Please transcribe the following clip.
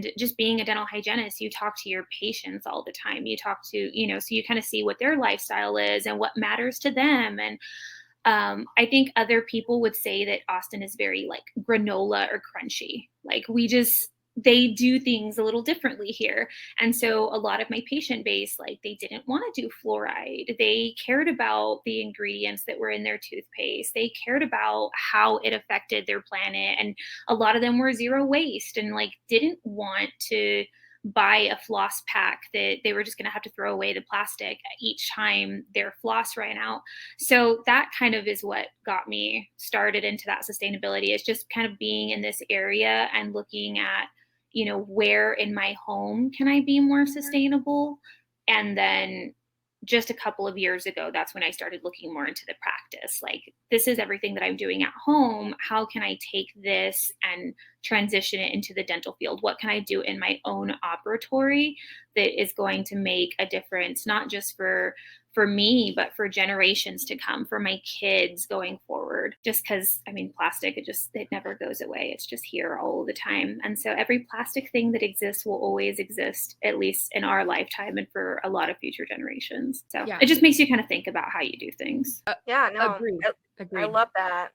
And just being a dental hygienist, you talk to your patients all the time. You talk to, so you kind of see what their lifestyle is and what matters to them. And I think other people would say that Austin is very like granola or crunchy. Like they do things a little differently here. And so a lot of my patient base, like they didn't want to do fluoride. They cared about the ingredients that were in their toothpaste. They cared about how it affected their planet. And a lot of them were zero waste and like didn't want to buy a floss pack that they were just going to have to throw away the plastic each time their floss ran out. So that kind of is what got me started into that sustainability, is just kind of being in this area and looking at, where in my home can I be more sustainable? And then just a couple of years ago, that's when I started looking more into the practice. Like, this is everything that I'm doing at home. How can I take this and transition it into the dental field? What can I do in my own operatory that is going to make a difference, not just for me, but for generations to come, for my kids going forward? Just because, plastic, it never goes away. It's just here all the time. And so every plastic thing that exists will always exist, at least in our lifetime and for a lot of future generations. So It just makes you kind of think about how you do things. Yeah, no, Agreed. I love that.